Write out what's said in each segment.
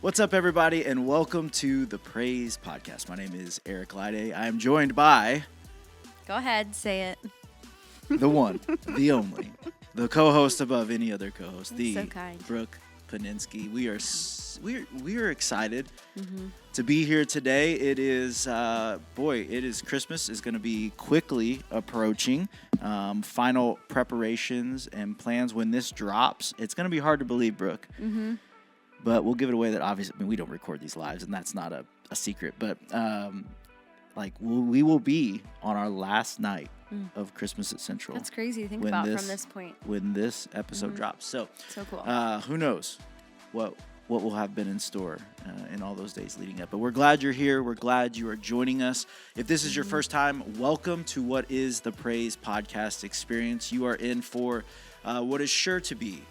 What's up, everybody, and welcome to the Praise Podcast. My name is Eric Lyday. I am joined by... Go ahead, say it. The one, the only, the co-host above any other co-host, the so kind. Brooke Paninsky. We are excited to be here today. It is, it is Christmas is going to be quickly approaching. Final preparations and plans when this drops. It's going to be hard to believe, Brooke. Mm-hmm. But we'll give it away that obviously, we don't record these lives, and that's not a secret. But we will be on our last night of Christmas at Central. That's crazy to think about from this point. When this episode drops. So cool. Who knows what will have been in store in all those days leading up. But we're glad you're here. We're glad you are joining us. If this is your first time, welcome to what is the Praise Podcast experience. You are in for what is sure to be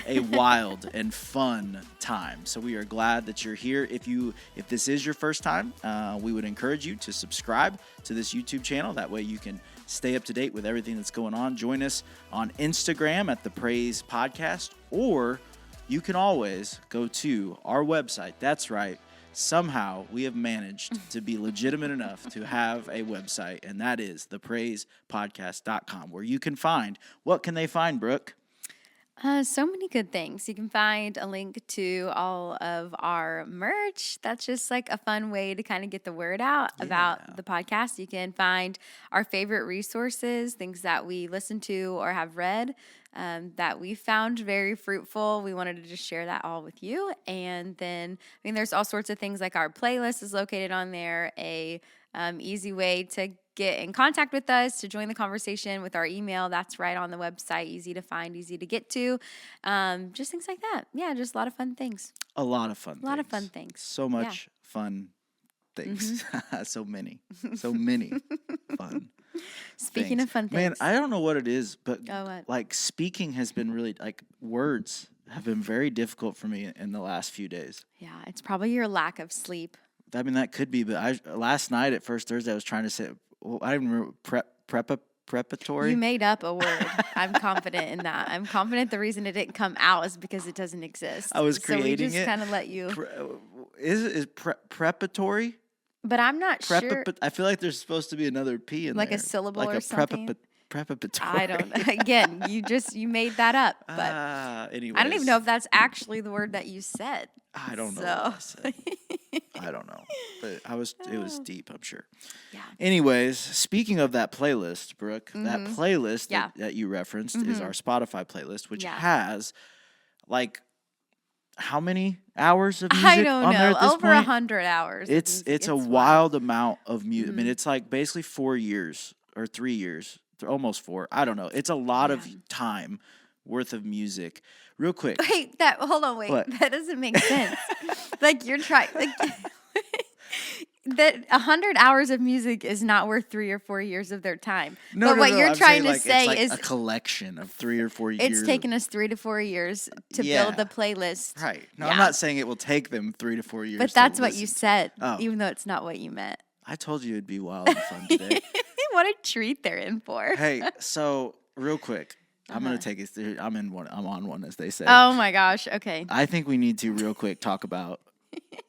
a wild and fun time. So we are glad that you're here. If this is your first time, we would encourage you to subscribe to this YouTube channel. That way you can stay up to date with everything that's going on. Join us on Instagram at the Praise Podcast, or you can always go to our website. That's right. Somehow we have managed to be legitimate enough to have a website, and that is thepraisepodcast.com, where you can find, what can they find, Brooke? So many good things. You can find a link to all of our merch. That's just like a fun way to kind of get the word out about the podcast. You can find our favorite resources, things that we listen to or have read that we found very fruitful. We wanted to just share that all with you. And then, there's all sorts of things like our playlist is located on there, a easy way to get in contact with us, to join the conversation with our email. That's right on the website. Easy to find, easy to get to. Just things like that. Yeah, just a lot of fun things. A lot of fun things. So much fun things. So many fun Speaking things. Of fun things. Man, I don't know what it is, but what? Speaking has been really, words have been very difficult for me in the last few days. Yeah, it's probably your lack of sleep. That could be, but last night at First Thursday, I was trying to say, I didn't remember, preparatory? You made up a word. I'm confident in that. I'm confident the reason it didn't come out is because it doesn't exist. I was creating it. So we just kind of let you. Is preparatory? But I'm not sure. I feel like there's supposed to be another P in there. Like a syllable or something? Preparatory. I don't know. Again, you made that up. But anyways. I don't even know if that's actually the word that you said. I don't know what I said. I don't know. But it was deep, I'm sure. Yeah. Anyways, speaking of that playlist, Brooke, that playlist that you referenced is our Spotify playlist, which has how many hours of music I don't on know. there at this Over point? 100 hours. It's a wild amount of music. It's basically 4 years or 3 years, almost 4. I don't know. It's a lot of time worth of music. Real quick. Wait, hold on, wait. What? That doesn't make sense. You're trying, that 100 hours of music is not worth 3 or 4 years of their time. No, what you're I'm trying saying, to say it's is a collection of 3 or 4 years. it's taken us 3 to 4 years to build the playlist. Right. No, I'm not saying it will take them 3 to 4 years. But that's what you said, Oh. even though it's not what you meant. I told you it'd be wild and fun today. What a treat they're in for. Hey, so real quick. I'm gonna take it. I'm on one, as they say. Oh my gosh. Okay. I think we need to real quick talk about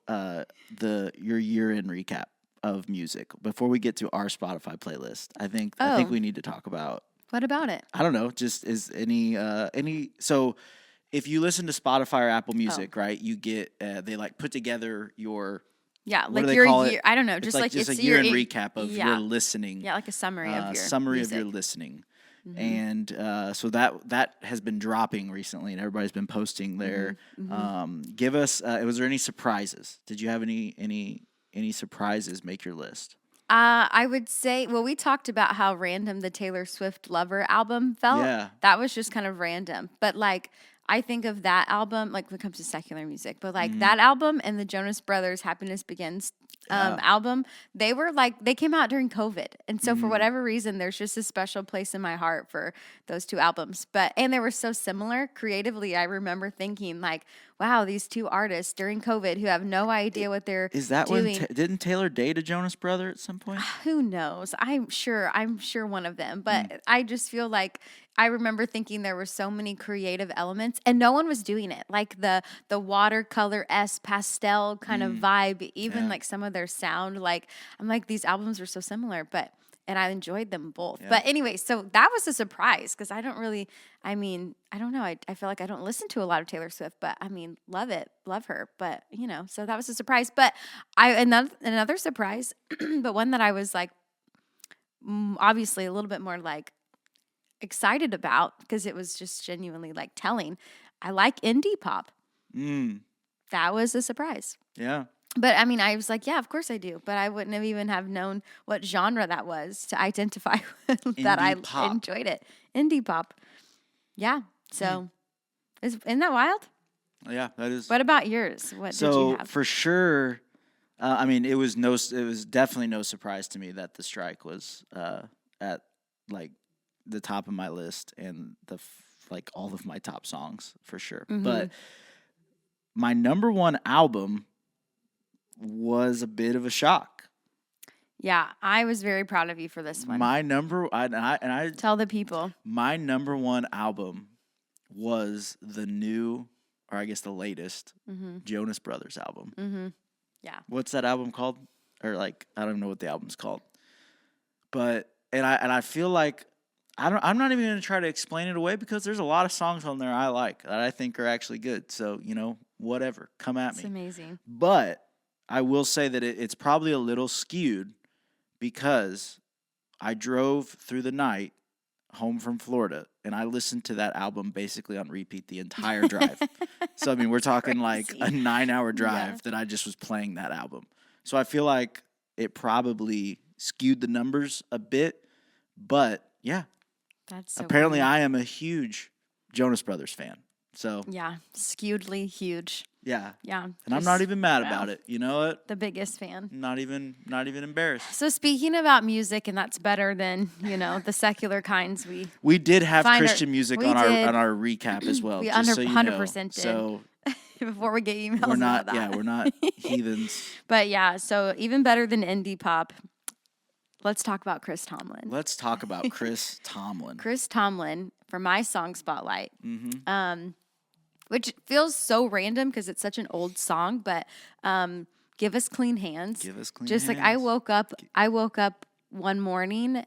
your year-end recap of music before we get to our Spotify playlist. I think we need to talk about. What about it? I don't know. Just is any. So, if you listen to Spotify or Apple Music, right, you get they put together your. Yeah, what like your year. I don't know. Just it's a year-end recap of your listening. Yeah, like a summary of your summary music. of your listening. Mm-hmm. And so that has been dropping recently, and everybody's been posting there. Give us. Was there any surprises? Did you have any surprises make your list? I would say, we talked about how random the Taylor Swift Lover album felt. Yeah, that was just kind of random. But I think of that album, when it comes to secular music, but that album and the Jonas Brothers Happiness Begins album, they came out during COVID. And so for whatever reason, there's just a special place in my heart for those two albums. And they were so similar creatively. I remember thinking wow, these two artists during COVID who have no idea what they're doing. Is that when didn't Taylor date a Jonas brother at some point? Who knows? I'm sure one of them. But I just feel like I remember thinking there were so many creative elements and no one was doing it. Like the watercolor-esque pastel kind of vibe, even like some of their sound, like I'm like, these albums are so similar, and I enjoyed them both. Yeah. But anyway, so that was a surprise because I don't know. I feel like I don't listen to a lot of Taylor Swift, but I mean, love her. But so that was a surprise. But another surprise, but one that I was like, obviously a little bit more like excited about because it was just genuinely like telling. I like indie pop. That was a surprise. Yeah. But I mean, I was like, yeah, of course I do. But I wouldn't have even have known what genre that was to identify that I enjoyed it. Indie pop. Yeah. So isn't that wild? Yeah, that is. What about yours? What did you have? For sure, I mean, it was definitely no surprise to me that the strike was at like the top of my list and like all of my top songs for sure. Mm-hmm. But my number one album was a bit of a shock. Yeah, I was very proud of you for this one. I tell the people. My number one album was the new, or I guess the latest, Jonas Brothers album. Mm-hmm. Yeah. What's that album called? Or like, I don't know what the album's called. But I feel like I'm not even going to try to explain it away because there's a lot of songs on there I like that I think are actually good. So, whatever, come at me. It's amazing. But I will say that it's probably a little skewed because I drove through the night home from Florida and I listened to that album basically on repeat the entire drive. So, I mean, we're talking like a 9-hour drive that I just was playing that album. So I feel like it probably skewed the numbers a bit, but yeah. That's so apparently weird. I am a huge Jonas Brothers fan. So yeah, skewedly huge. Yeah. Yeah. And I'm not even mad about it. You know what? The biggest fan. Not even embarrassed. So speaking about music, and that's better than, the secular kinds we did have Christian music on our recap as well. We just 100% did. So before we get emails about that. Yeah, we're not heathens. But yeah, so even better than indie pop. Let's talk about Chris Tomlin. Let's talk about Chris Tomlin. Chris Tomlin for my song Spotlight. Mm-hmm. Which feels so random because it's such an old song, but Give Us Clean Hands. Give us clean Just hands. Like I woke up one morning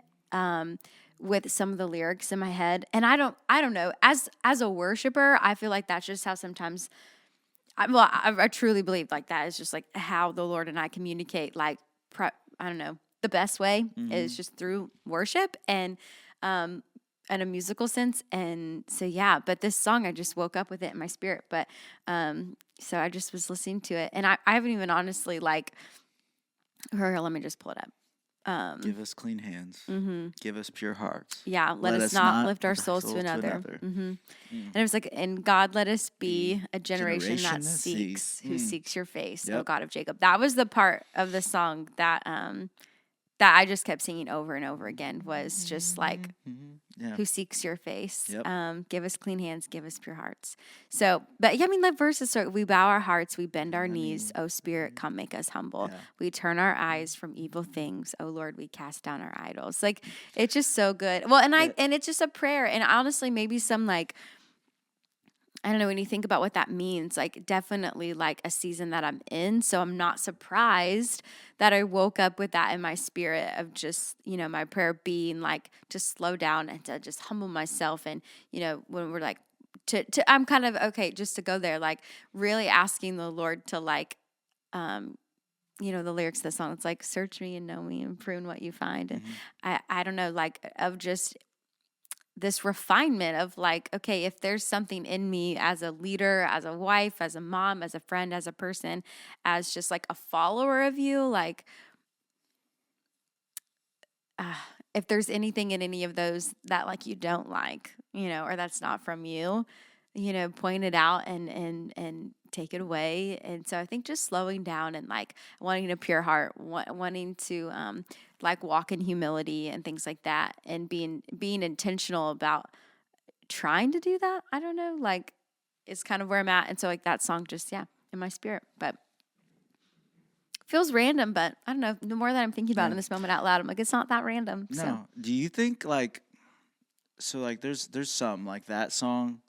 with some of the lyrics in my head, and I don't know. As a worshiper, I feel like that's just how sometimes. I truly believe like that is just like how the Lord and I communicate. Like I don't know, the best way is just through worship and in a musical sense. And so, yeah, but this song, I just woke up with it in my spirit. But so I just was listening to it. And I haven't even honestly let me just pull it up. Give us clean hands. Give us pure hearts. Yeah, let us not lift our souls to another. And it was like, and God, let us be a generation that seeks, who seeks your face, O God of Jacob. That was the part of the song that I just kept singing over and over again was just like, who seeks your face. Give us clean hands, give us pure hearts. So, but yeah, I mean, that verse is so, we bow our hearts, we bend our knees. O Spirit, come make us humble. Yeah. We turn our eyes from evil things. O Lord, we cast down our idols. Like, it's just so good. Well, and it's just a prayer. And honestly, maybe some like, I don't know, when you think about what that means, like definitely like a season that I'm in. So I'm not surprised that I woke up with that in my spirit of just, my prayer being like to slow down and to just humble myself. And, when we're like, I'm kind of, okay, just to go there, like really asking the Lord to like, the lyrics of the song, it's like, search me and know me and prune what you find. And I don't know, like of just this refinement of like, okay, if there's something in me as a leader, as a wife, as a mom, as a friend, as a person, as just like a follower of you, like if there's anything in any of those that like you don't like, or that's not from you, point it out and take it away. And so I think just slowing down and like wanting a pure heart, wanting to like walk in humility and things like that, and being intentional about trying to do that. I don't know, like it's kind of where I'm at. And so like that song just, in my spirit, but feels random, but I don't know, the more that I'm thinking about it in this moment out loud, I'm like, it's not that random. No. So. Do you think like, so like there's some like that song.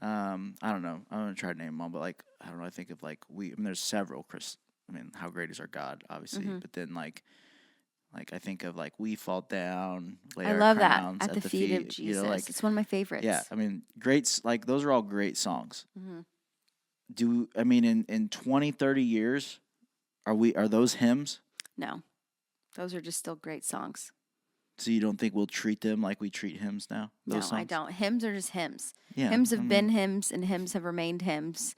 I don't know. I'm gonna try to name them all, but like I don't know. I think of like there's several. How great is our God, obviously, but then like I think of like we fall down, lay I our love that crowns at the feet of Jesus. like It's one of my favorites. yeah. I mean, great. Like those are all great songs. In 20, 30 years, are those hymns? No, those are just still great songs. So you don't think we'll treat them like we treat hymns now? No, songs? I don't. Hymns are just hymns. Yeah, hymns have been hymns, and hymns have remained hymns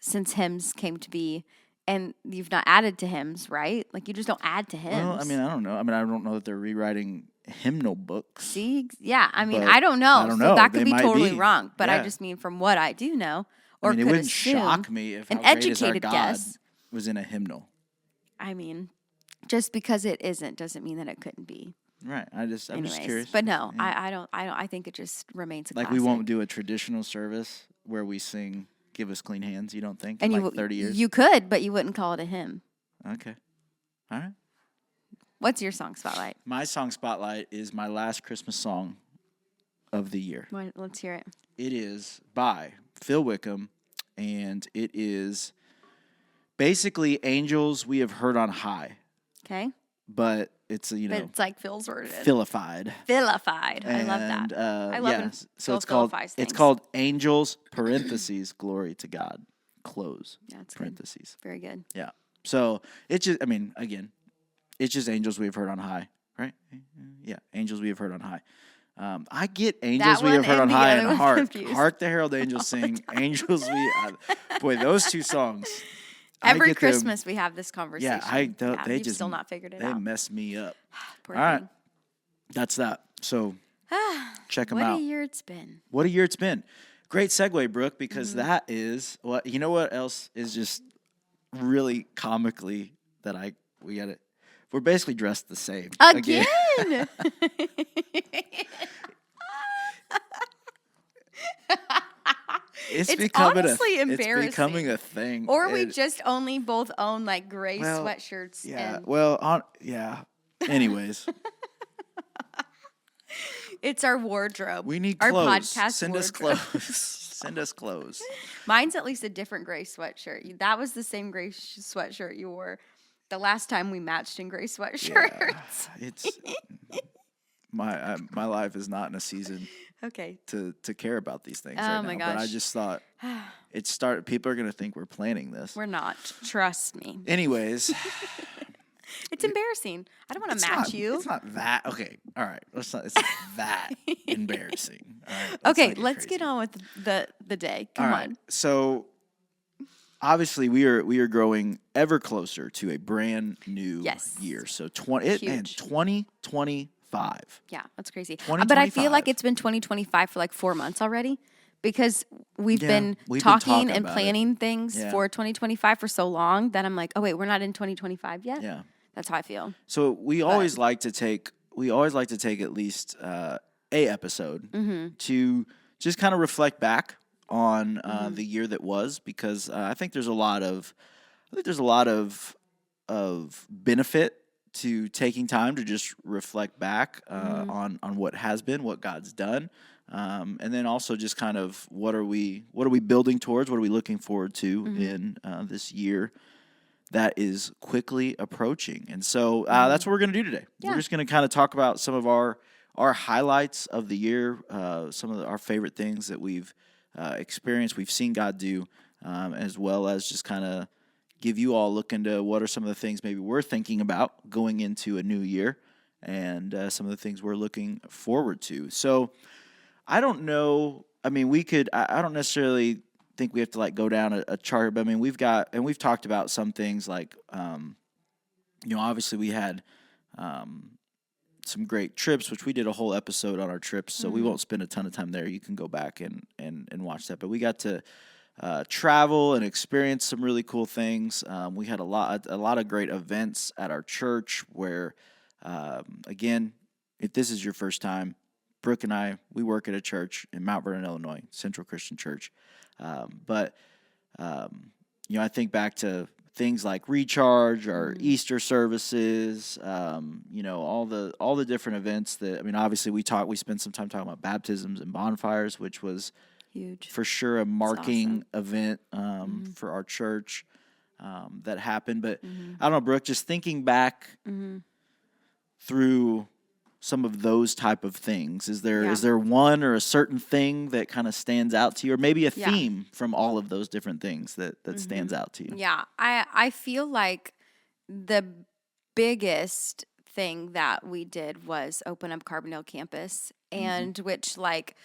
since hymns came to be. And you've not added to hymns, right? Like you just don't add to hymns. Well, I don't know. I don't know that they're rewriting hymnal books. See, yeah. I don't know. I don't know. That could They be might totally be. wrong. But I Yeah. just mean from what I do know, or it could wouldn't assume, shock me if an How Great Is Our educated God guess was in a hymnal. I mean, just because it isn't doesn't mean that it couldn't be. Right. I'm just curious. But no, Yeah. I think it just remains a like classic. we won't do a traditional service where we sing "Give Us Clean Hands." You don't think? And in you 30 years. You could, but you wouldn't call it a hymn. Okay. All right. What's your song spotlight? My song spotlight is my last Christmas song of the year. Let's hear it. It is by Phil Wickham, and it is basically "Angels We Have Heard on High." Okay. But it's But it's like Phil's worded. Philified. Philified. I love that. I love when so it's Phil called philifies it's things. called "Angels" parentheses Glory to God close That's good. parentheses. Very good. Yeah. So it's just again, it's just "Angels We Have Heard on High," right? Yeah, "Angels We Have Heard on High." I get "Angels We Have Heard on High" and "Hark the Herald Angels Sing." "Angels We," boy, those two songs. Every Christmas we have this conversation. They you've just still not figured it they out. mess me up. Poor All right, thing. that's that. So check them out. What a year it's been. What a year it's been. Great segue, Brooke, because that is what you know. What else is just really comically that we got it. We're basically dressed the same Again. It's honestly embarrassing. It's becoming a thing. Or we just only both own like gray sweatshirts. Yeah. And Anyways, it's our wardrobe. we need our clothes. podcast Send us wardrobe. clothes. Send us clothes. Mine's at least a different gray sweatshirt. That was the same gray sweatshirt you wore the last time we matched in gray sweatshirts. Yeah, it's my life is not in a season. Okay. To care about these things Oh right my now. gosh. But I just thought people are going to think we're planning this. We're not. Trust me. Anyways. It's embarrassing. I don't want to match you. It's not that. Okay. All right. It's not that embarrassing. All right. Okay. Let's get on with the day. Come on. So obviously we are growing ever closer to a brand new year. So 2025. Yeah, that's crazy. But I feel like it's been 2025 for like 4 months already because we've been talking and planning things for 2025 for so long that I'm like, oh wait, we're not in 2025 yet. Yeah, that's how I feel. So we always like to take at least a episode to just kind of reflect back on the year that was, because I think there's a lot of benefit to taking time to just reflect back on what has been, what God's done, and then also just kind of what are we building towards, what are we looking forward to in this year that is quickly approaching. And so that's what we're going to do today. Yeah. We're just going to kind of talk about some of our highlights of the year, some of our favorite things that we've experienced, we've seen God do, as well as just kind of give you all a look into what are some of the things maybe we're thinking about going into a new year, and some of the things we're looking forward to. So I don't know. I don't necessarily think we have to like go down a chart, but we've talked about some things like, obviously we had some great trips, which we did a whole episode on our trips, so we won't spend a ton of time there. You can go back and watch that. But we got to travel and experience some really cool things. We had a lot of great events at our church where, again, if this is your first time, Brooke and I, we work at a church in Mount Vernon, Illinois, Central Christian Church. I think back to things like Recharge, our Easter services, all the different events that, I mean, obviously we spent some time talking about baptisms and bonfires, which was huge, for sure a marking event for our church that happened. But I don't know, Brooke, just thinking back through some of those type of things, is there one or a certain thing that kind of stands out to you, or maybe a theme from all of those different things that stands out to you? Yeah, I feel like the biggest thing that we did was open up Carbondale campus, and which like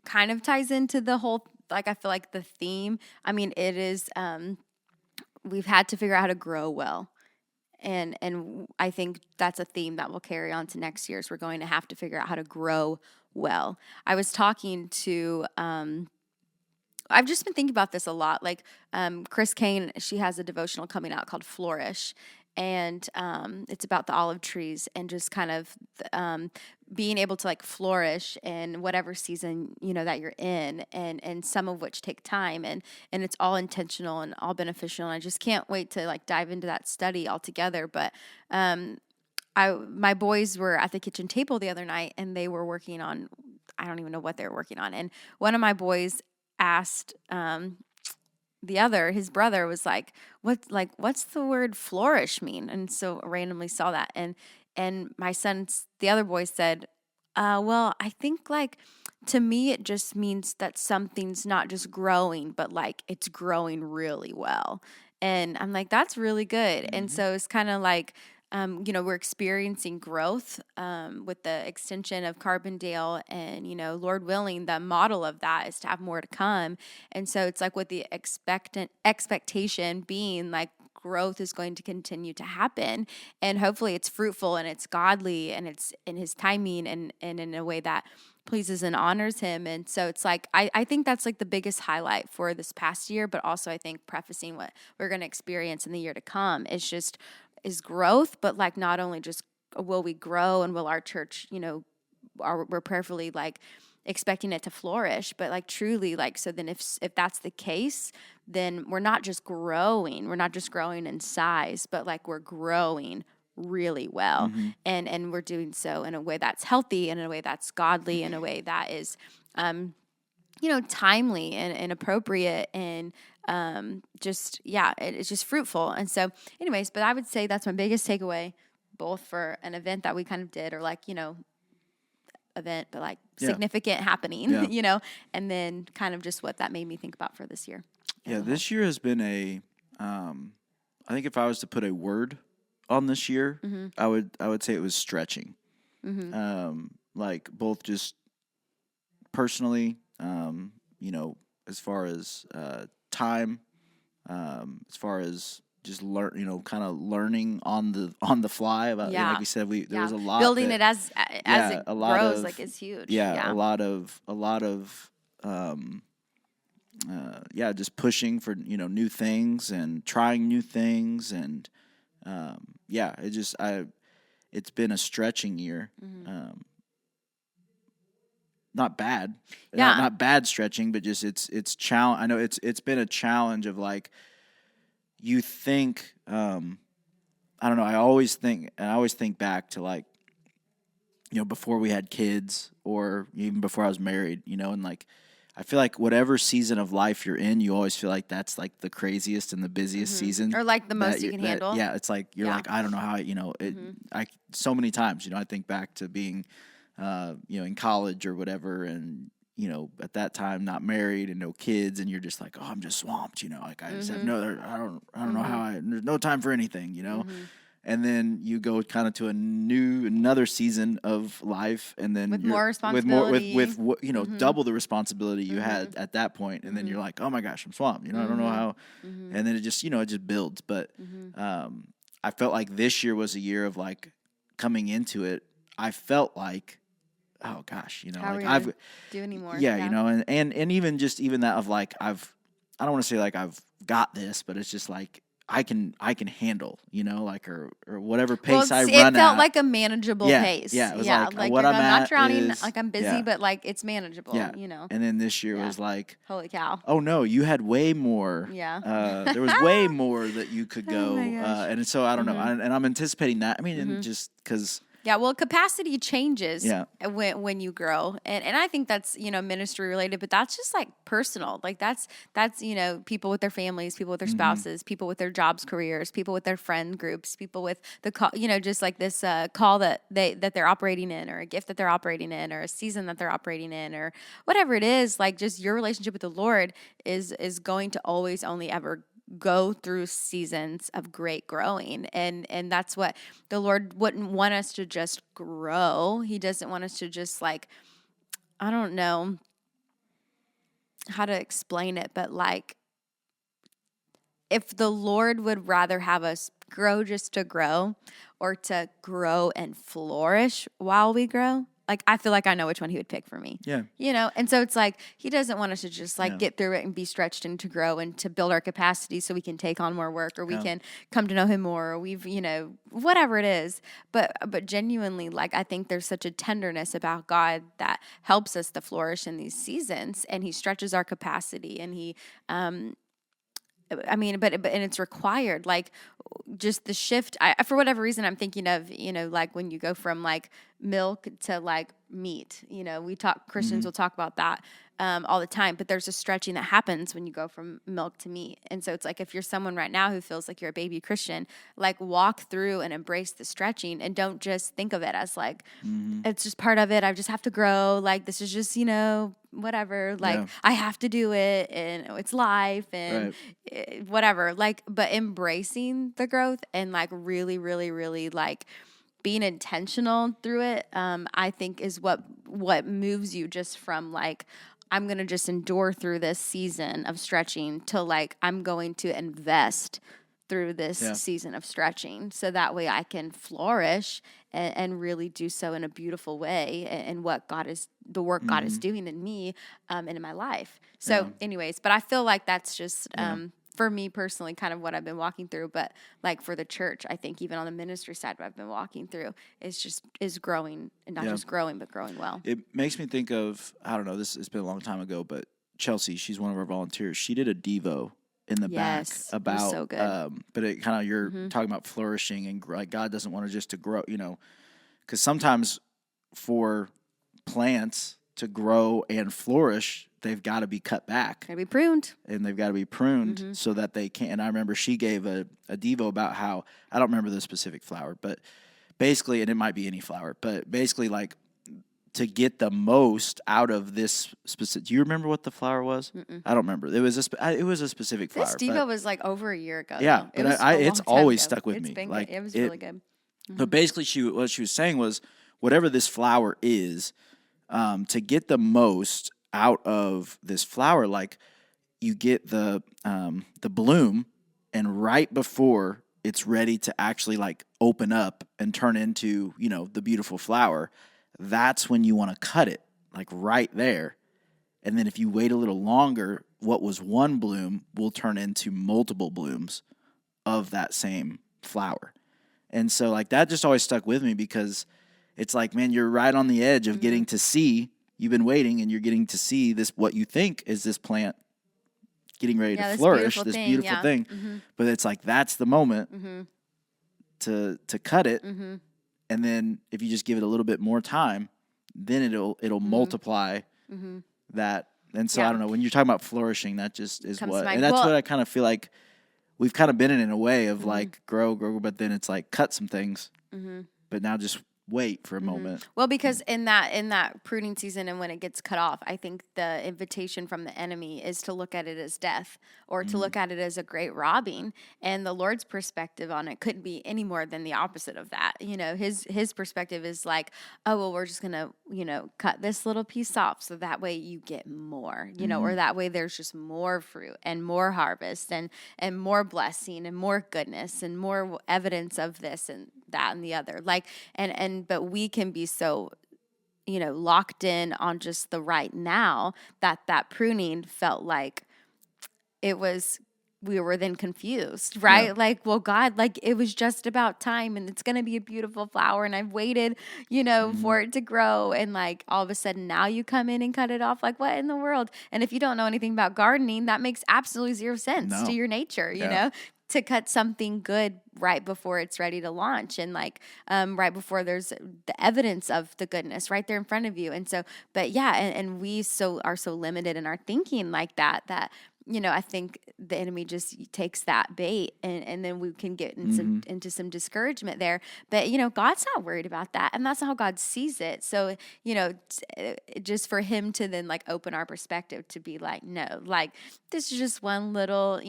kind of ties into the whole, like, I feel like the theme. I mean, it is we've had to figure out how to grow well. And I think that's a theme that will carry on to next year. So we're going to have to figure out how to grow well. I was talking to, I've just been thinking about this a lot. Like Chris Kane, she has a devotional coming out called Flourish. And it's about the olive trees and just kind of being able to like flourish in whatever season, that you're in, and some of which take time, and it's all intentional and all beneficial. And I just can't wait to like dive into that study altogether. But my boys were at the kitchen table the other night, and they were working on, I don't even know what they were working on. And one of my boys asked his brother was like, what's the word flourish mean? And so I randomly saw that. And my the other boy said, well, I think like, to me, it just means that something's not just growing, but like it's growing really well. And I'm like, that's really good. And so it's kind of like, we're experiencing growth with the extension of Carbondale, and, Lord willing, the model of that is to have more to come. And so it's like with the expectation being like growth is going to continue to happen, and hopefully it's fruitful and it's godly and it's in his timing and in a way that pleases and honors him. And so it's like, I think that's like the biggest highlight for this past year, but also I think prefacing what we're going to experience in the year to come is growth, but like not only just will we grow and will our church, we're prayerfully like expecting it to flourish, but like truly like, so then if that's the case, then we're not just growing in size, but like we're growing really well. And we're doing so in a way that's healthy, and in a way that's godly, in a way that is, timely and appropriate, and it's just fruitful. And so anyways, but I would say that's my biggest takeaway, both for an event that we kind of did, or like, event, but like significant happening, and then kind of just what that made me think about for this year. Yeah, this year has been I think if I was to put a word on this year, I would say it was stretching. Like both just personally, as far as time, as far as just kind of learning on the fly about, like we said, there was a lot building it as it grows, like it's huge. A lot of just pushing for new things and trying new things, and it's been a stretching year. Not bad, not bad stretching, but just it's challenge. I know it's been a challenge of like, you think, I don't know. I always think back to like, before we had kids, or even before I was married, and like, I feel like whatever season of life you're in, you always feel like that's like the craziest and the busiest season, or like the most you can handle. Yeah, it's like you're like, I don't know how I so many times I think back to being in college or whatever, and at that time not married and no kids, and you're just like, oh, I'm just swamped, like I just have I don't know how there's no time for anything, And then you go kind of to another season of life, and then with more responsibility, with double the responsibility you had at that point, and then you're like, oh my gosh, I'm swamped, I don't know how, and then it just it just builds. But I felt like this year was a year of like, coming into it, I felt like, oh gosh, how like I've do anymore. And even that of like, I don't want to say like I've got this, but it's just like, I can handle, like or whatever Well, pace I it run felt at. like a manageable pace. Yeah, it was Yeah, like what I'm I'm not at drowning, is like I'm busy, but like it's manageable. yeah. And then this year was like, holy cow. oh no, you had way more. Yeah. There was way more that you could go. Oh my gosh. And so I don't know, and I'm anticipating that. I mean, and just because. Yeah, well, capacity changes Yeah. when you grow, and I think that's ministry related, but that's just like personal. Like that's people with their families, people with their spouses, people with their jobs, careers, people with their friend groups, people with the call, just like this call that they're operating in, or a gift that they're operating in, or a season that they're operating in, or whatever it is. Like just your relationship with the Lord is going to always only ever go through seasons of great growing, and that's what the Lord wouldn't want us to just grow. He doesn't want us to just like, I don't know how to explain it, but like if the Lord would rather have us grow just to grow, or to grow and flourish while we grow, like I feel like I know which one he would pick for me. Yeah. And so it's like he doesn't want us to just like get through it and be stretched and to grow and to build our capacity so we can take on more work, or we can come to know him more, or we've, whatever it is. But genuinely, like I think there's such a tenderness about God that helps us to flourish in these seasons, and he stretches our capacity, and he but and it's required, like just the shift. For whatever reason, I'm thinking of, like when you go from like milk to like meat, Christians will talk about that all the time, but there's a stretching that happens when you go from milk to meat. And so it's like, if you're someone right now who feels like you're a baby Christian, like walk through and embrace the stretching, and don't just think of it as like, it's just part of it. I just have to grow. Like, this is just, whatever, like I have to do it, and it's life, and whatever, like, but embracing the growth and like really, really, really like being intentional through it, I think is what moves you just from like, I'm going to just endure through this season of stretching, to like, I'm going to invest through this season of stretching, so that way I can flourish and really do so in a beautiful way, and what the work God is doing in me and in my life. So anyways, but I feel like that's just for me personally kind of what I've been walking through. But like for the church, I think even on the ministry side, what I've been walking through is growing, and not just growing, but growing well. It makes me think of, I don't know, it's been a long time ago, but Chelsea, she's one of our volunteers. She did a Devo in the back about, so good. But it kind of, you're talking about flourishing, and like God doesn't want to just to grow, because sometimes for plants to grow and flourish, they've got to be cut back. Gotta be pruned. And they've got to be pruned so that they can. And I remember she gave a Devo about how, I don't remember the specific flower, but basically, and it might be any flower, but basically like to get the most out of this specific. Do you remember what the flower was? I don't remember. It was a specific flower. This Devo was like over a year ago. Yeah, though. but it's always stuck with It's me. been Like good. It was really good. But basically, what she was saying was, whatever this flower is, to get the most out of this flower, like you get the bloom, and right before it's ready to actually like open up and turn into, the beautiful flower, that's when you want to cut it, like right there. And then if you wait a little longer, what was one bloom will turn into multiple blooms of that same flower. And so like that just always stuck with me, because it's like, man, you're right on the edge of getting to see, you've been waiting, and you're getting to see this, what you think is this plant getting ready to flourish, this beautiful thing. But it's like, that's the moment to cut it. And then if you just give it a little bit more time, then it'll multiply that. And so I don't know, when you're talking about flourishing, that just is what, and that's what I kind of feel like we've kind of been in a way of like grow, but then it's like cut some things, but now just wait for a moment. Well, because in that pruning season, and when it gets cut off, I think the invitation from the enemy is to look at it as death, or to look at it as a great robbing. And the Lord's perspective on it couldn't be any more than the opposite of that. His perspective is like, oh, well, we're just gonna, cut this little piece off, so that way you get more, or that way there's just more fruit and more harvest and more blessing and more goodness and more evidence of this and that and the other. Like, but we can be so, locked in on just the right now, that pruning felt like it was we were then confused, right? Yeah. Like, well, God, like it was just about time and it's going to be a beautiful flower and I've waited, for it to grow. And like all of a sudden now you come in and cut it off. Like, what in the world? And if you don't know anything about gardening, that makes absolutely zero sense to your nature, to cut something good right before it's ready to launch and like right before there's the evidence of the goodness right there in front of you. And so, but yeah, and we are so limited in our thinking like that I think the enemy just takes that bait and then we can get into some discouragement there. But, God's not worried about that. And that's not how God sees it. So, just for him to then like open our perspective to be like, no, like this is just one little,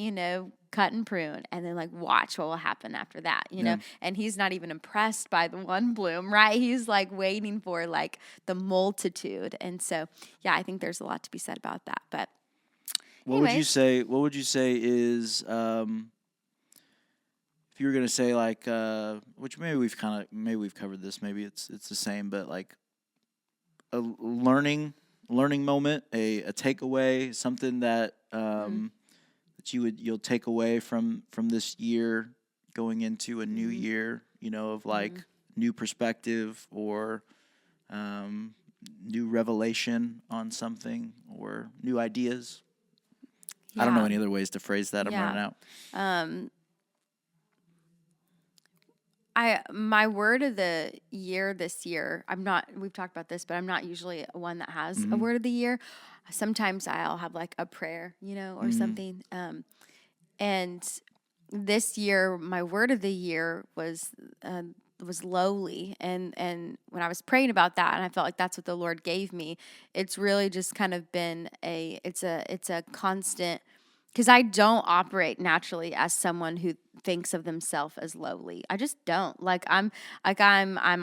cut and prune and then like watch what will happen after that, know? And he's not even impressed by the one bloom, right? He's like waiting for like the multitude. And so, yeah, I think there's a lot to be said about that. But What would you say is if you were going to say like which maybe we've covered this, maybe it's the same, but like a learning moment, a takeaway, something that that you'll take away from this year going into a new year, of like new perspective or new revelation on something or new ideas. Yeah. I don't know any other ways to phrase that. I'm running out. My word of the year this year, we've talked about this, but I'm not usually one that has a word of the year. Sometimes I'll have like a prayer, or something. And this year, my word of the year was lowly. And when I was praying about that, and I felt like that's what the Lord gave me, it's really just kind of been it's a constant, because I don't operate naturally as someone who thinks of themselves as lowly. I just don't. I'm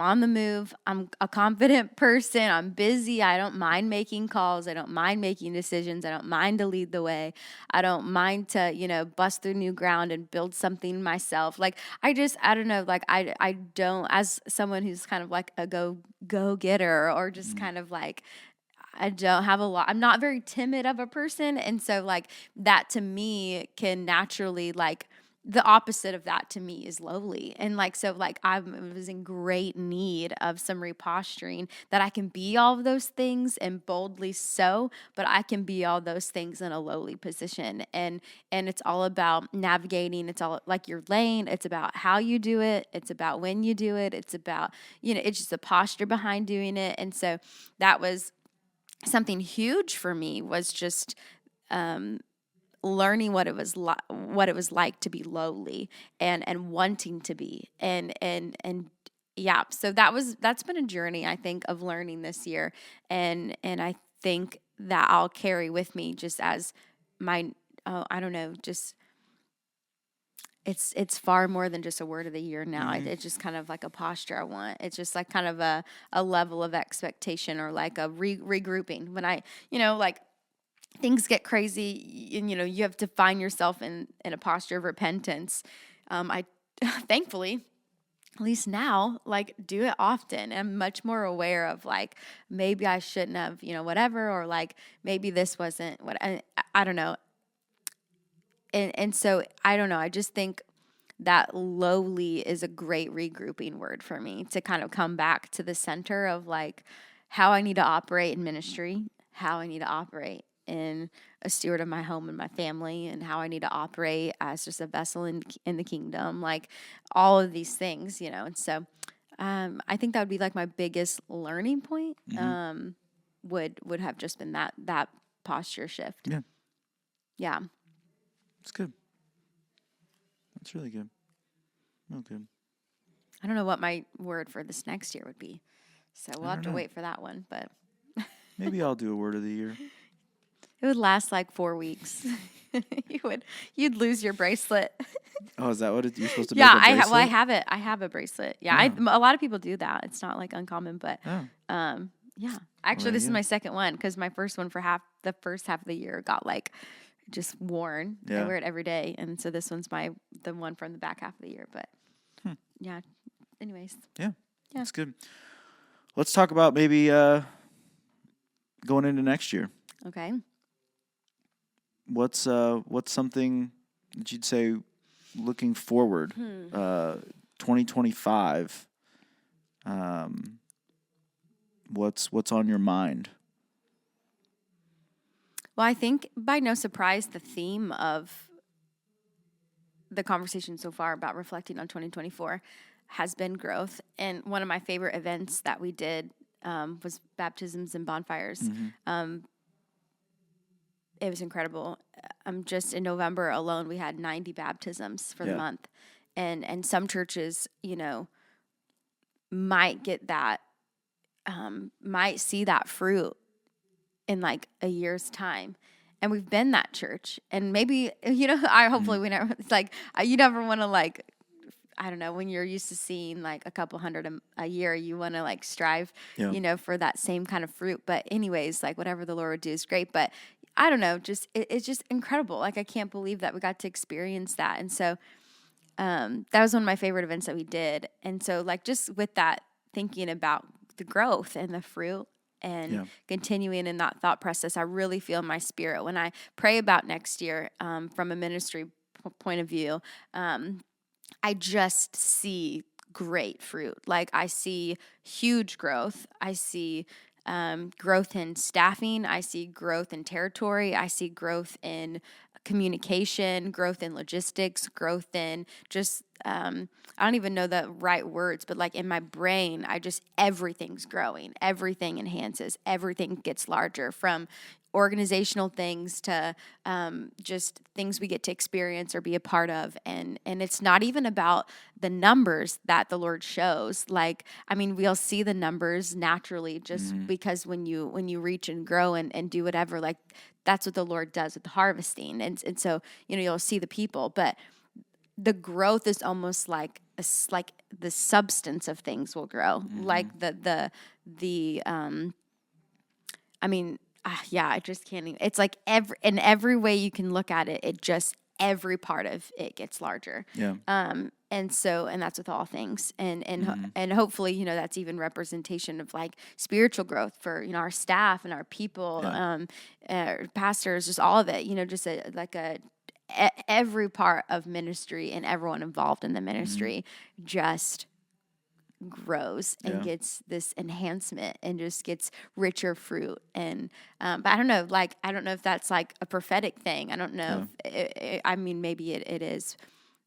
on the move. I'm a confident person. I'm busy. I don't mind making calls. I don't mind making decisions. I don't mind to lead the way. I don't mind to, bust through new ground and build something myself. Like I don't know, like I don't, as someone who's kind of like a go getter or just kind of like, I don't have a lot. I'm not very timid of a person. And so like that to me can naturally like the opposite of that to me is lowly. And like, so like I was in great need of some reposturing that I can be all of those things and boldly so, but I can be all those things in a lowly position. And it's all about navigating. It's all like your lane. It's about how you do it. It's about when you do it. It's about, it's just a posture behind doing it. And so that was something huge for me, was just learning what it was like to be lowly and wanting to be and yeah. So that's been a journey, I think, of learning this year, and I think that I'll carry with me just as my I don't know, just it's far more than just a word of the year now. It's just kind of like a posture I want. It's just like kind of a level of expectation or like a regrouping. When I, like things get crazy and, you have to find yourself in a posture of repentance. I thankfully, at least now, like do it often. I'm much more aware of like, maybe I shouldn't have, whatever, or like maybe this wasn't what I don't know. And so I don't know. I just think that lowly is a great regrouping word for me to kind of come back to the center of like how I need to operate in ministry, how I need to operate in a steward of my home and my family, and how I need to operate as just a vessel in the kingdom, like all of these things, And so I think that would be like my biggest learning point. Would have just been that posture shift. Yeah. Yeah. That's good. That's really good. Real good. I don't know what my word for this next year would be, so we'll have to wait for that one. But maybe I'll do a word of the year. It would last like 4 weeks. You'd lose your bracelet. Oh, is that what you're supposed to? Yeah, make a bracelet? I have it. I have a bracelet. Yeah, a lot of people do that. It's not like uncommon, but yeah. Actually, this is my second one because my first one for the first half of the year got like just worn. Yeah. I wear it every day, and so this one's the one from the back half of the year. But yeah. Anyways. Yeah. That's good. Let's talk about maybe going into next year. Okay. What's something that you'd say, looking forward, 2025, what's on your mind? Well, I think by no surprise, the theme of the conversation so far about reflecting on 2024 has been growth. And one of my favorite events that we did was baptisms and bonfires. It was incredible. Just in November alone, we had 90 baptisms for the month. And some churches, might get that, might see that fruit in like a year's time. And we've been that church. And maybe, hopefully we never, it's like, you never want to like, I don't know, when you're used to seeing like a couple hundred a year, you want to like strive, for that same kind of fruit. But anyways, like whatever the Lord would do is great. But I don't know, it's just incredible. Like I can't believe that we got to experience that. And so that was one of my favorite events that we did. And so like just with that, thinking about the growth and the fruit and continuing in that thought process, I really feel in my spirit when I pray about next year from a ministry point of view, I just see great fruit. Like I see huge growth. I see growth in staffing. I see growth in territory. I see growth in communication, growth in logistics, growth in just, I don't even know the right words, but like in my brain, everything's growing. Everything enhances. Everything gets larger, from organizational things to just things we get to experience or be a part of. And it's not even about the numbers that the Lord shows. Like, I mean, we'll see the numbers naturally just because when you reach and grow and do whatever, like that's what the Lord does with the harvesting. And so, you'll see the people, but the growth is almost like the substance of things will grow. Like I just can't even, it's like in every way you can look at it, every part of it gets larger. Yeah. And that's with all things. And hopefully, that's even representation of like spiritual growth for, our staff and our people, pastors, just all of it, just every part of ministry and everyone involved in the ministry just grows and gets this enhancement and just gets richer fruit. And but I don't know if that's like a prophetic thing. I don't know if maybe it is.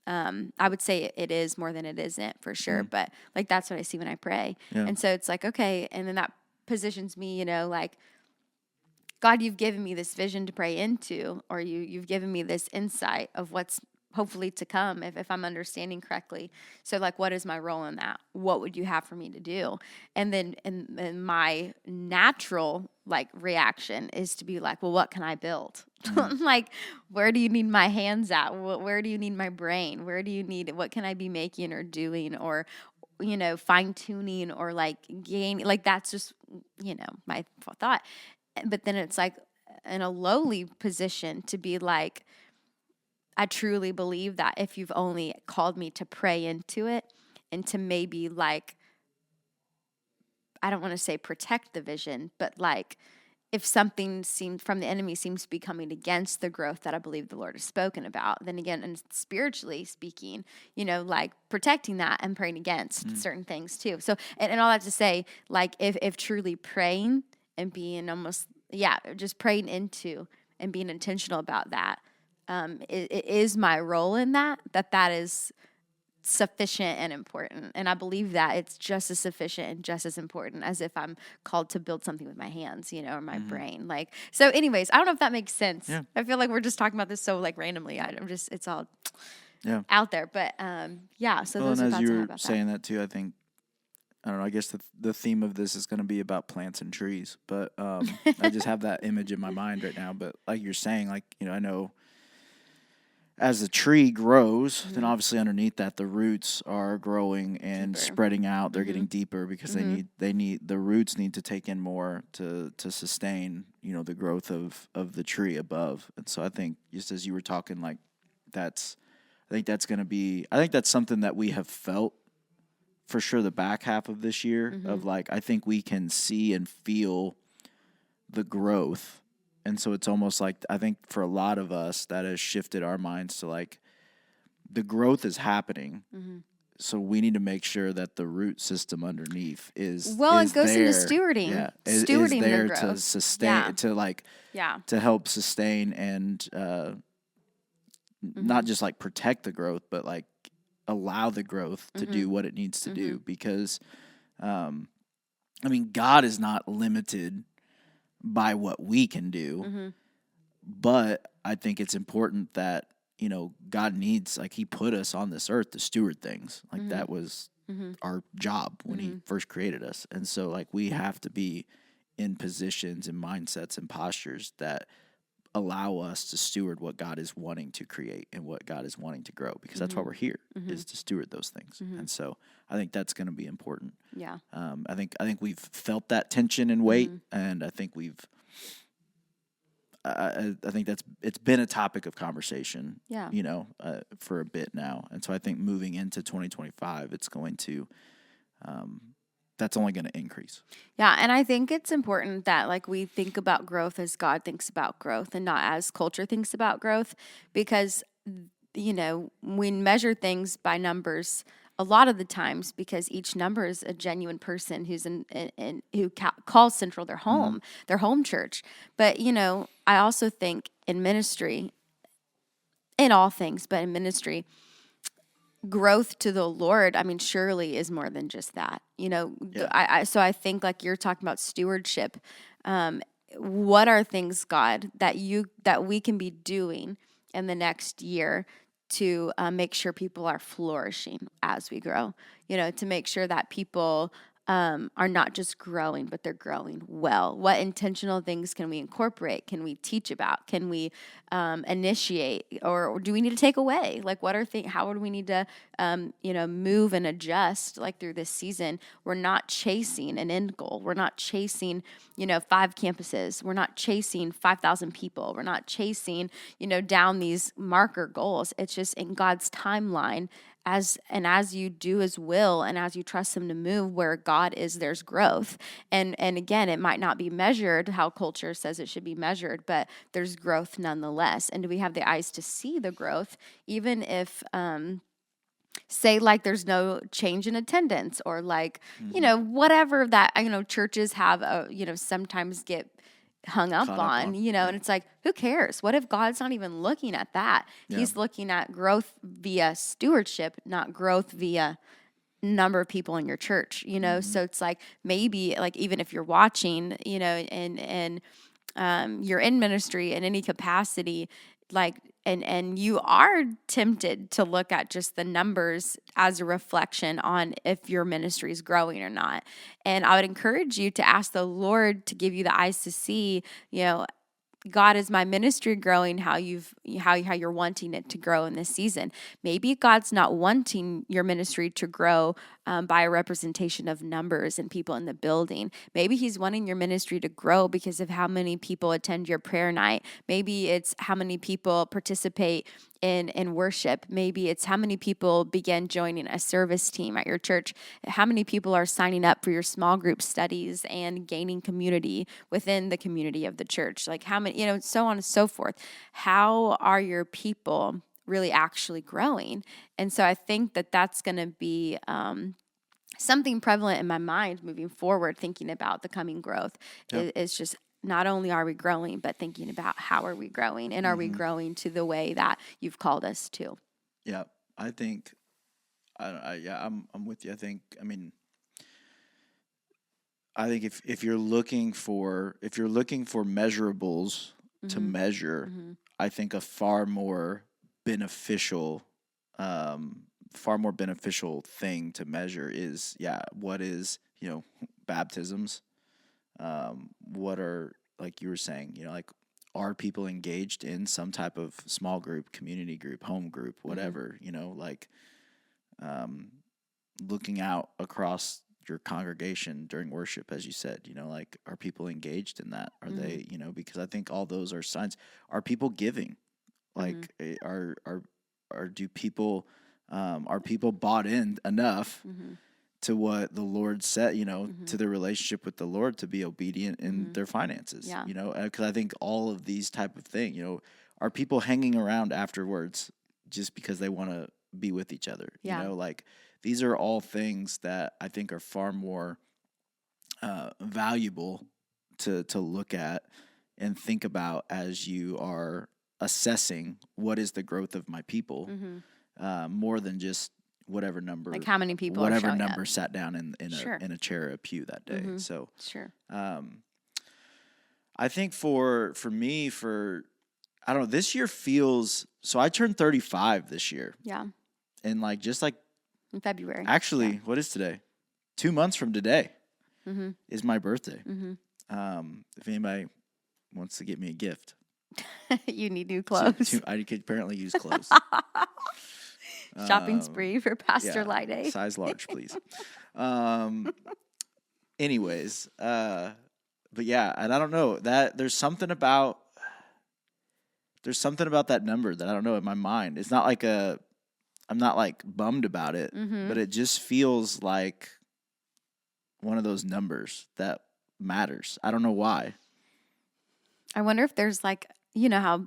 I would say it is more than it isn't for sure, but like that's what I see when I pray. And so it's like, okay, and then that positions me, like, God, you've given me this vision to pray into, or you've given me this insight of what's hopefully to come if I'm understanding correctly. So like, what is my role in that? What would you have for me to do? And then my natural like reaction is to be like, well, what can I build? Like, where do you need my hands at? Where do you need my brain? What can I be making or doing or, fine tuning or like gaining? Like, that's just, my thought. But then it's like in a lowly position to be like, I truly believe that if you've only called me to pray into it and to maybe like, I don't want to say protect the vision, but like if something from the enemy seems to be coming against the growth that I believe the Lord has spoken about, then again, and spiritually speaking, like protecting that and praying against certain things too. So, and all that to say, like if truly praying and being just praying into and being intentional about that, it is my role in that is sufficient and important. And I believe that it's just as sufficient and just as important as if I'm called to build something with my hands, or my brain. Like, so anyways, I don't know if that makes sense. Yeah. I feel like we're just talking about this so like randomly. It's all out there. But so those are thoughts I have about that. Saying that too, I think, I don't know, I guess the theme of this is going to be about plants and trees, but I just have that image in my mind right now. But like you're saying, like, I know as the tree grows, then obviously underneath that, the roots are growing and spreading out. They're getting deeper because the roots need to take in more to sustain, the growth of the tree above. And so I think just as you were talking, like I think that's something that we have felt for sure the back half of this year of like, I think we can see and feel the growth And so it's almost like, I think for a lot of us, that has shifted our minds to like, the growth is happening. So we need to make sure that the root system underneath is it goes there. into stewarding. Yeah, Stewarding is there the growth. to sustain, to like, to help sustain and not just like protect the growth, but like allow the growth to do what it needs to do. Because, I mean, God is not limited by what we can do, but I think it's important that, you know, God needs, like, he put us on this earth to steward things. Like, that was our job when he first created us. And so, like, we have to be in positions and mindsets and postures that allow us to steward what God is wanting to create and what God is wanting to grow, because that's why we're here, is to steward those things. And so I think that's going to be important. Yeah. I think we've felt that tension and weight, and I think I think it's been a topic of conversation, you know, for a bit now. And so I think moving into 2025, it's going to, that's only going to increase. Yeah. And I think it's important that like we think about growth as God thinks about growth and not as culture thinks about growth, because, you know, we measure things by numbers a lot of the times because each number is a genuine person who's who calls Central their home, their home church. But, you know, I also think in ministry, in all things, but in ministry, growth to the Lord, I mean, surely is more than just that. You know, so I think like you're talking about stewardship. What are things, God, that we can be doing in the next year to make sure people are flourishing as we grow, you know, to make sure that people are not just growing, but they're growing well. What intentional things can we incorporate? Can we teach about? Can we initiate? Or do we need to take away? Like, what are things? How do we need to, you know, move and adjust? Like through this season, we're not chasing an end goal. We're not chasing, you know, 5 campuses. We're not chasing 5,000 people. We're not chasing, you know, down these marker goals. It's just in God's timeline. As you do his will and as you trust him to move where God is, there's growth. And again, it might not be measured how culture says it should be measured, but there's growth nonetheless. And do we have the eyes to see the growth, even if, say like there's no change in attendance or like, you know, whatever that, you know, churches have, you know, sometimes get hung up on, you know, and it's like, who cares? What if God's not even looking at that? He's looking at growth via stewardship, not growth via number of people in your church, you know? So it's like, maybe like, even if you're watching, you know, and you're in ministry in any capacity, like, and you are tempted to look at just the numbers as a reflection on if your ministry is growing or not. And I would encourage you to ask the Lord to give you the eyes to see, you know, God, is my ministry growing how you're wanting it to grow in this season? Maybe God's not wanting your ministry to grow by a representation of numbers and people in the building. Maybe he's wanting your ministry to grow because of how many people attend your prayer night. Maybe it's how many people participate in worship. Maybe it's how many people begin joining a service team at your church. How many people are signing up for your small group studies and gaining community within the community of the church? Like how many, you know, so on and so forth. How are your people really actually growing? And so I think that that's going to be something prevalent in my mind moving forward, thinking about the coming growth. It's just, not only are we growing, but thinking about how are we growing, and are we growing to the way that you've called us to? Yeah, I think, I'm with you. I think if you're looking for measurables to measure, I think a far more beneficial thing to measure is, what is, you know, baptisms. What are, like you were saying, you know, like, are people engaged in some type of small group, community group, home group, whatever, you know, like, looking out across your congregation during worship, as you said, you know, like, are people engaged in that? Are they, you know, because I think all those are signs. Are people giving? Like, are people bought in enough to what the Lord said, to their relationship with the Lord, to be obedient in their finances, because I think all of these type of things, are people hanging around afterwards just because they want to be with each other, like these are all things that I think are far more valuable to look at and think about as you are assessing what is the growth of my people, more than just whatever number, like how many people, whatever number sat down in a chair or a pew that day. So I think for me, I don't know, this year feels, so I turned 35 this year. Yeah. And just in February. Actually, what is today? 2 months from today is my birthday. If anybody wants to get me a gift. You need new clothes. I could apparently use clothes. Shopping spree for Pastor Light Day. Size large, please. Anyways, but yeah, and I don't know, that there's something about that number that I don't know in my mind. It's not like I'm not bummed about it, but it just feels like one of those numbers that matters. I don't know why. I wonder if there's how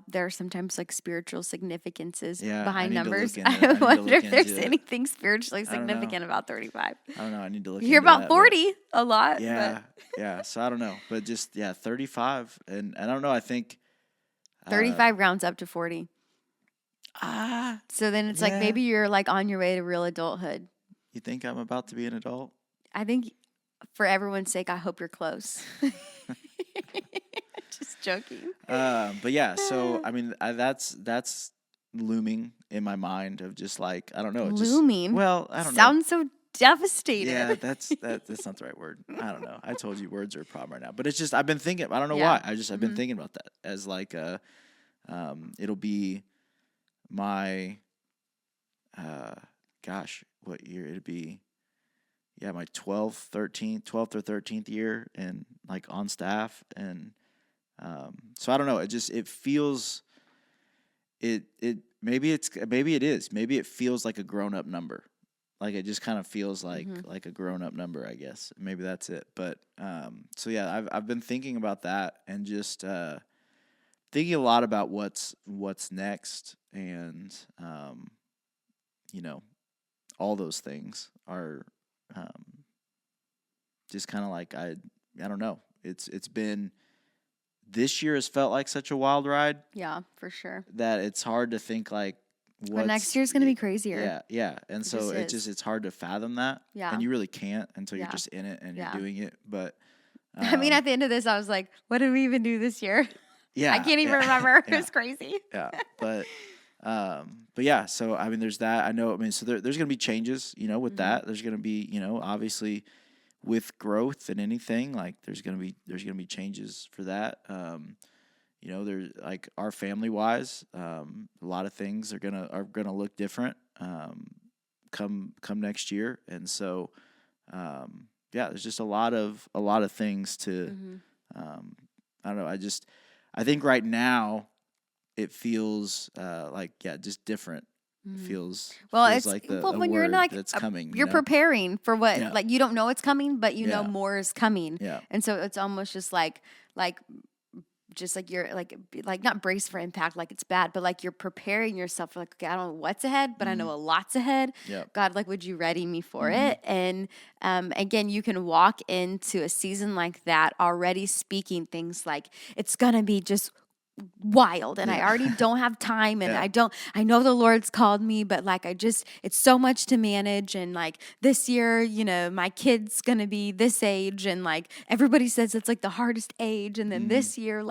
there are sometimes spiritual significances behind numbers. I wonder if there's anything spiritually significant about 35. I don't know. I need to look You hear about 40 a lot. Yeah. Yeah. So I don't know. But just, 35. And I don't know. I think 35 rounds up to 40. So then it's maybe you're on your way to real adulthood. You think I'm about to be an adult? I think for everyone's sake, I hope you're close. Just joking. But yeah, so I mean, that's looming in my mind of just I don't know. Looming? Well, I don't know. Sounds so devastated. Yeah, that's not the right word. I don't know. I told you words are a problem right now. But it's just, I've been thinking, I don't know why. I've been thinking about that as it'll be my, what year? It'd be, my 12th or 13th year and on staff. And so I don't know. It feels, maybe it is. Maybe it feels like a grown-up number. It just kind of feels like a grown-up number, I guess. Maybe that's it. But so yeah, I've been thinking about that and just thinking a lot about what's next, and all those things are just kind of I don't know. It's been, this year has felt like such a wild ride. Yeah, for sure. That it's hard to think but next year's going to be crazier. Yeah. And so it's hard to fathom that. Yeah. And you really can't until you're just in it and you're doing it. But I mean, at the end of this, I was like, what did we even do this year? Yeah. I can't even remember. It was crazy. Yeah. But yeah, so I mean, there's that. I know, I mean, so there's going to be changes, with that. There's going to be, obviously with growth and anything, there's going to be changes for that. There's our family wise, a lot of things are gonna look different come next year, and so there's just a lot of things to I don't know. I think right now it feels just different. It feels it's like when you're that's coming. You're preparing for what you don't know it's coming, but you know more is coming. Yeah, and so it's almost just you're not brace for impact, it's bad, but you're preparing yourself for okay, I don't know what's ahead, but I know a lot's ahead. Yep. God, would you ready me for it? And again, you can walk into a season like that already speaking things it's gonna be just wild, and I already don't have time, and I know the Lord's called me, but it's so much to manage, and this year, my kid's gonna be this age, and everybody says it's the hardest age, and then this year,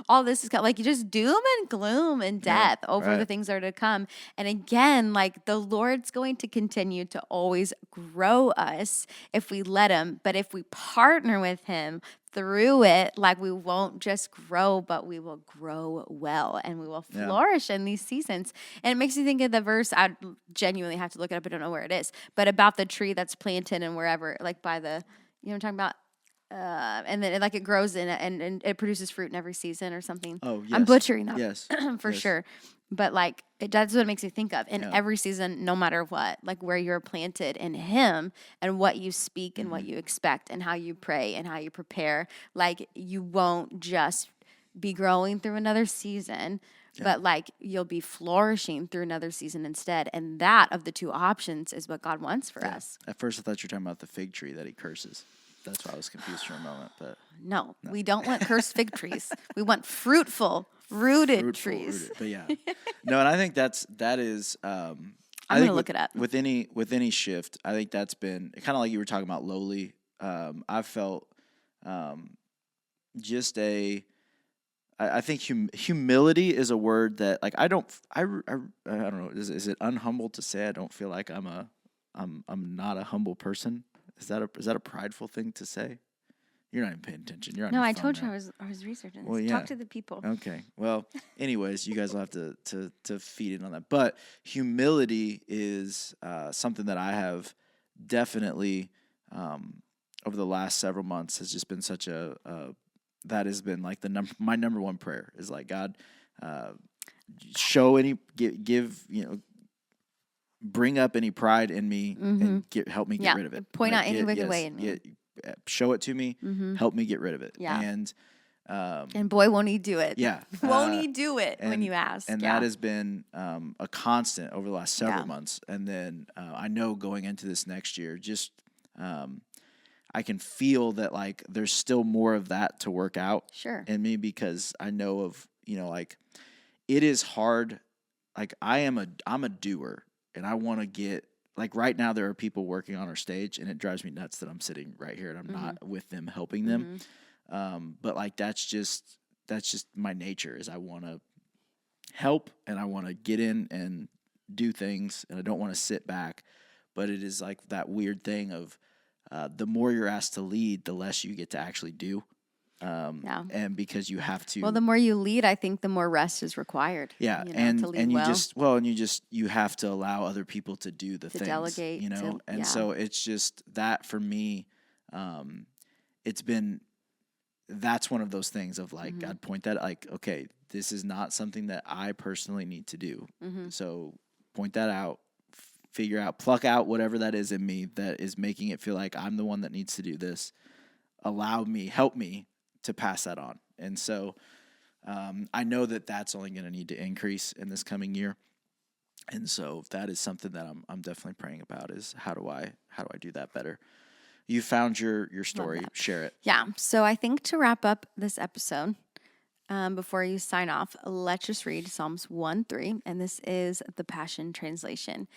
all this is you just doom and gloom and death over the things that are to come. And again, the Lord's going to continue to always grow us if we let him, but if we partner with him through it, we won't just grow, but we will grow well, and we will flourish in these seasons. And it makes me think of the verse, I genuinely have to look it up, I don't know where it is, but about the tree that's planted and wherever, by the, you know what I'm talking about? And then it grows in it, and it produces fruit in every season or something. Oh, yes. I'm butchering that. Yes. For sure. But like, that's what it makes me think of in every season, no matter what, like where you're planted in him and what you speak and what you expect and how you pray and how you prepare. Like, you won't just be growing through another season, but like you'll be flourishing through another season instead. And that of the two options is what God wants for us. At first I thought you were talking about the fig tree that he curses. That's why I was confused for a moment. But no, we don't want cursed fig trees. We want fruitful, rooted trees. But yeah, no, and I think that is. I'm gonna look it up. With any shift. I think that's been kind of like you were talking about lowly. I felt just a. I think humility is a word that like I don't know. Is it unhumble to say I don't feel like I'm not a humble person? Is that a prideful thing to say? You're not even paying attention. You're on your I phone told now. you I was researching this. Well, yeah. Talk to the people. Okay. Well, anyways, you guys will have to feed in on that. But humility is something that I have definitely over the last several months has just been such a that has been like my number one prayer is like, God, give bring up any pride in me and help me get rid of it. Point out any wicked way in me. Show it to me. Help me get rid of it. Yeah. And boy, won't he do it. Yeah. Won't he do it when you ask. And that has been a constant over the last several months. And then I know going into this next year, just I can feel that like there's still more of that to work out in me because I know of, like it is hard. Like I'm a doer and I want to get like right now there are people working on our stage and it drives me nuts that I'm sitting right here and I'm not with them helping them. But like that's just my nature is I want to help and I want to get in and do things and I don't want to sit back. But it is like that weird thing of the more you're asked to lead, the less you get to actually do. And because you have to. Well, the more you lead, I think the more rest is required. Yeah, you have to allow other people to do the things. Delegate. So it's just that for me, that's one of those things of like God point that like, okay, this is not something that I personally need to do. So point that out, figure out, pluck out whatever that is in me that is making it feel like I'm the one that needs to do this. Help me to pass that on. And so I know that that's only going to need to increase in this coming year. And so that is something that I'm definitely praying about is how do I do that better? You found your story. Share it. Yeah. So I think to wrap up this episode, before you sign off, let's just read Psalms 1:3, and this is the Passion Translation.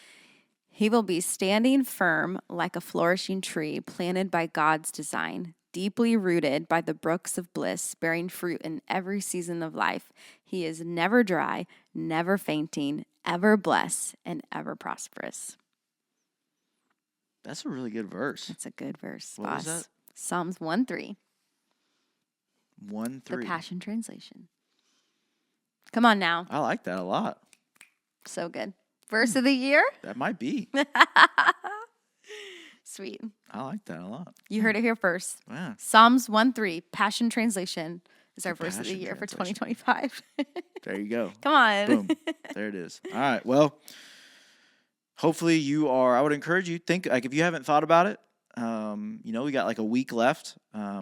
He will be standing firm like a flourishing tree planted by God's design, deeply rooted by the brooks of bliss, bearing fruit in every season of life. He is never dry, never fainting, ever blessed, and ever prosperous. That's a really good verse. That's a good verse, what boss. Was that? Psalms 1:3. 1:3. The Passion Translation. Come on now. I like that a lot. So good. Verse of the year? That might be. Sweet. I like that a lot. You heard it here first. Wow. Psalms 1:3, Passion Translation is our verse of the year for 2025. There you go. Come on. Boom. There it is. All right. Well, hopefully I would encourage you, think, like if you haven't thought about it, we got like a week left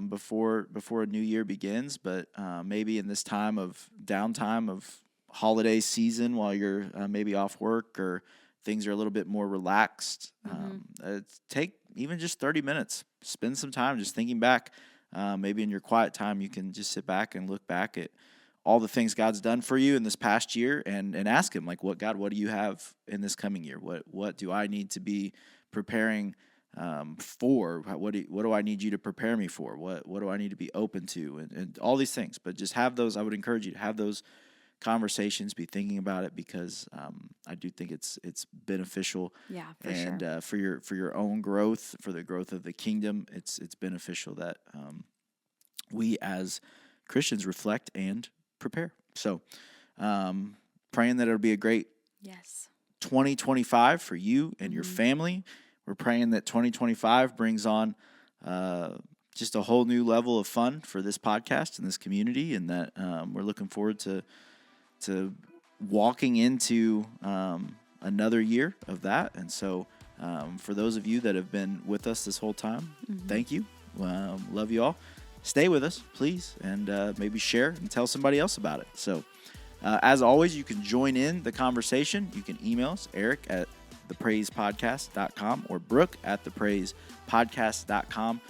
before a new year begins, but maybe in this time of downtime of holiday season while you're maybe off work or things are a little bit more relaxed, take even just 30 minutes, spend some time just thinking back. Maybe in your quiet time, you can just sit back and look back at all the things God's done for you in this past year and ask him, like, what do you have in this coming year? What do I need to be preparing for? What do I need you to prepare me for? What do I need to be open to? And all these things. But just have those. I would encourage you to have those conversations, be thinking about it because I do think it's beneficial. Yeah, for your own growth, for the growth of the kingdom, it's beneficial that we as Christians reflect and prepare. So, praying that it'll be a great 2025 for you and your family. We're praying that 2025 brings on just a whole new level of fun for this podcast and this community, and that we're looking forward to walking into another year of that. And so for those of you that have been with us this whole time, thank you. Love you all. Stay with us, please, and maybe share and tell somebody else about it. So as always, you can join in the conversation. You can email us, Eric at thepraisepodcast.com or Brooke at thepraisepodcast.com.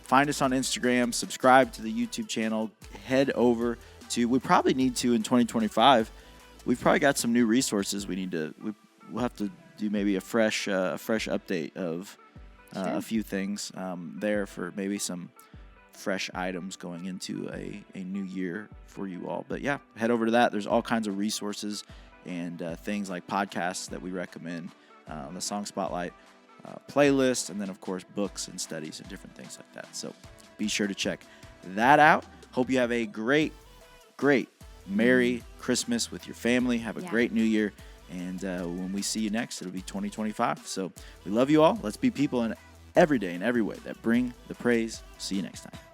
Find us on Instagram, subscribe to the YouTube channel, head over to, we probably need to in 2025, we've probably got some new resources we'll have to do maybe a fresh update of a few things there for maybe some fresh items going into a new year for you all. But yeah, head over to that. There's all kinds of resources and things like podcasts that we recommend, the Song Spotlight playlist, and then of course books and studies and different things like that. So be sure to check that out. Hope you have a great Merry Christmas with your family. Have a great New Year. And when we see you next, it'll be 2025. So we love you all. Let's be people in every day and every way that bring the praise. See you next time.